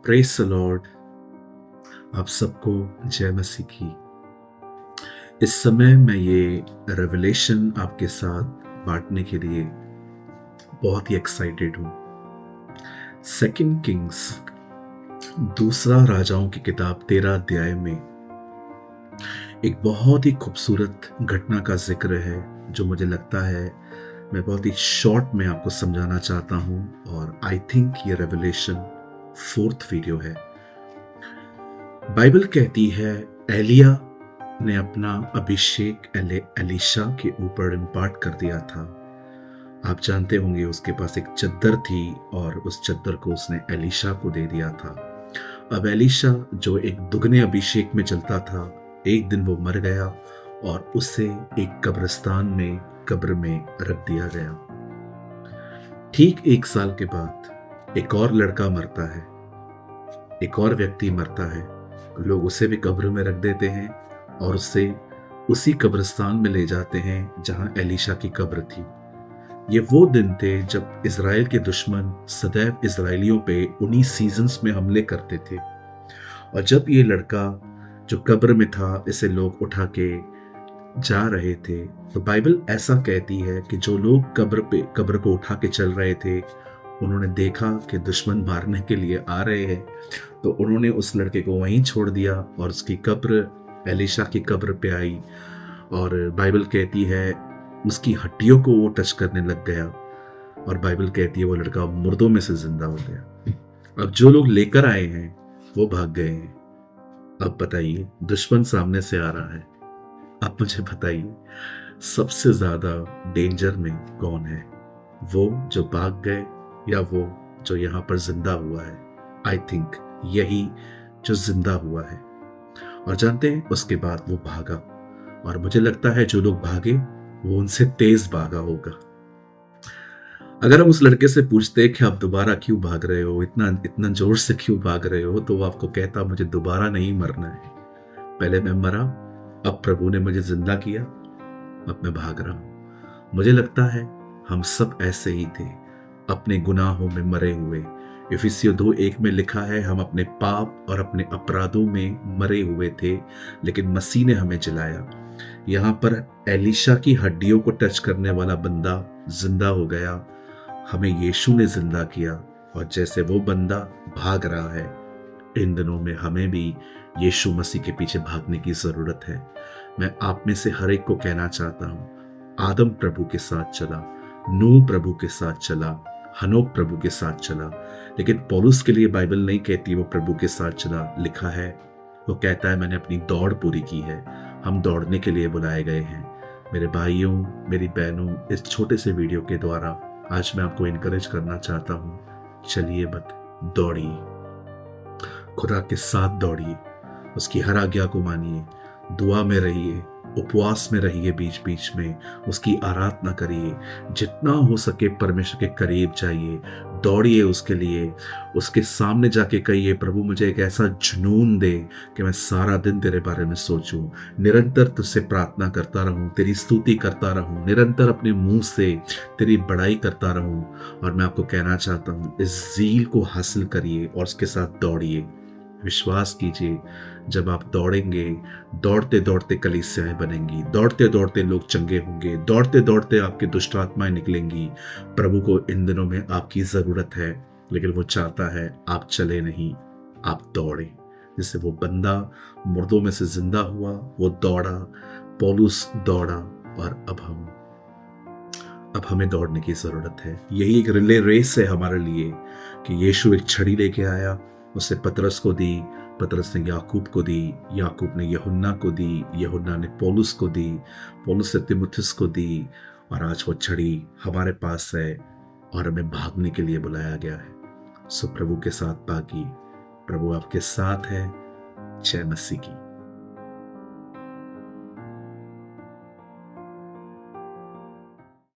Praise the Lord. आप सबको जय मसीह की। इस समय मैं ये रेवलेशन आपके साथ बांटने के लिए बहुत ही एक्साइटेड हूँ। सेकंड किंग्स, दूसरा राजाओं की किताब 13 अध्याय में एक बहुत ही खूबसूरत घटना का जिक्र है जो मुझे लगता है मैं बहुत ही शॉर्ट में आपको समझाना चाहता हूँ। और आई थिंक ये रेवलेशन 4th वीडियो है। बाइबल कहती है एलिया ने अपना अभिषेक एलीशा के ऊपर इम्पार्ट कर दिया था। आप जानते होंगे उसके पास एक चद्दर थी और उस चद्दर को उसने एलीशा को दे दिया था। अब एलीशा जो एक दुगने अभिषेक में चलता था, एक दिन वो मर गया और उसे एक कब्रिस्तान में कब्र में रख दिया गया। ठीक 1 साल के बाद एक और लड़का मरता है, एक और व्यक्ति मरता है। लोग उसे भी कब्र में रख देते हैं और उसे उसी कब्रिस्तान में ले जाते हैं जहां एलीशा की कब्र थी। ये वो दिन थे जब इज़राइल के दुश्मन सदैव इज़राइलियों पे उन्हीं सीजन्स में हमले करते थे। और जब ये लड़का जो कब्र में था इसे लोग उठा के जा रहे थे, तो बाइबल ऐसा कहती है कि जो लोग कब्र को उठा के चल रहे थे, उन्होंने देखा कि दुश्मन मारने के लिए आ रहे हैं, तो उन्होंने उस लड़के को वहीं छोड़ दिया और उसकी कब्र एलीशा की कब्र पे आई। और बाइबल कहती है उसकी हड्डियों को वो टच करने लग गया और बाइबल कहती है वो लड़का मुर्दों में से जिंदा हो गया। अब जो लोग लेकर आए हैं वो भाग गए हैं। अब बताइए दुश्मन सामने से आ रहा है, अब मुझे बताइए सबसे ज्यादा डेंजर में कौन है? वो जो भाग गए या वो जो यहाँ पर जिंदा हुआ है? आई थिंक यही जो जिंदा हुआ है। और जानते हैं उसके बाद वो भागा और मुझे लगता है जो लोग भागे वो उनसे तेज भागा होगा। अगर हम उस लड़के से पूछते कि आप दोबारा क्यों भाग रहे हो, इतना जोर से क्यों भाग रहे हो, तो वो आपको कहता मुझे दोबारा नहीं मरना है। पहले मैं मरा, अब प्रभु ने मुझे जिंदा किया, अब मैं भाग रहा हूं। मुझे लगता है हम सब ऐसे ही थे, अपने गुनाहों में मरे हुए। इफिसियों 2:1 में लिखा है हम अपने पाप और अपने अपराधों में मरे हुए थे, लेकिन मसीह ने हमें जिलाया। यहाँ पर एलीशा की हड्डियों को टच करने वाला बंदा जिंदा हो गया, हमें यीशु ने जिंदा किया। और जैसे वो बंदा भाग रहा है, इन दिनों में हमें भी यीशु मसीह के पीछे भागने की जरूरत है। मैं आप में से हर एक को कहना चाहता हूँ, आदम प्रभु के साथ चला, नूह प्रभु के साथ चला, हनोक प्रभु के साथ चला, लेकिन पौलुस के लिए बाइबल नहीं कहती वो प्रभु के साथ चला। लिखा है, वो कहता है मैंने अपनी दौड़ पूरी की है। हम दौड़ने के लिए बुलाए गए हैं। मेरे भाइयों, मेरी बहनों, इस छोटे से वीडियो के द्वारा आज मैं आपको इनकरेज करना चाहता हूँ, चलिए मत दौड़िए, खुदा के साथ दौड़िए, उसकी हर आज्ञा को मानिए, दुआ में रहिए, उपवास में रहिए, बीच बीच में उसकी आराधना करिए, जितना हो सके परमेश्वर के करीब जाइए, दौड़िए उसके लिए, उसके सामने जाके कहिए प्रभु मुझे एक ऐसा जुनून दे कि मैं सारा दिन तेरे बारे में सोचूं, निरंतर तुझसे प्रार्थना करता रहूं, तेरी स्तुति करता रहूं, निरंतर अपने मुंह से तेरी बड़ाई करता रहूं। और मैं आपको कहना चाहता हूं इस ज़ील को हासिल करिए और उसके साथ दौड़िए। विश्वास कीजिए, जब आप दौड़ेंगे, दौड़ते दौड़ते कलीसियाएं बनेंगी, दौड़ते दौड़ते लोग चंगे होंगे, दौड़ते दौड़ते आपकी दुष्ट आत्माएं निकलेंगी। प्रभु को इन दिनों में आपकी जरूरत है, लेकिन वो चाहता है आप चले नहीं, आप दौड़े। जिससे वो बंदा मुर्दों में से जिंदा हुआ, वो दौड़ा, पौलुस दौड़ा, और अब हमें दौड़ने की जरूरत है। यही एक रिले रेस है हमारे लिए कि यीशु एक छड़ी लेके आया, उसे पतरस को दी, पतरस ने याकूब को दी, याकूब ने यूहन्ना को दी, यूहन्ना ने पौलुस को दी, पौलुस ने तीमुथियुस को दी, और आज वो छड़ी हमारे पास है और हमें भागने के लिए बुलाया गया है। सो प्रभु के साथ भागिए, प्रभु आपके साथ है। जय मसीह की।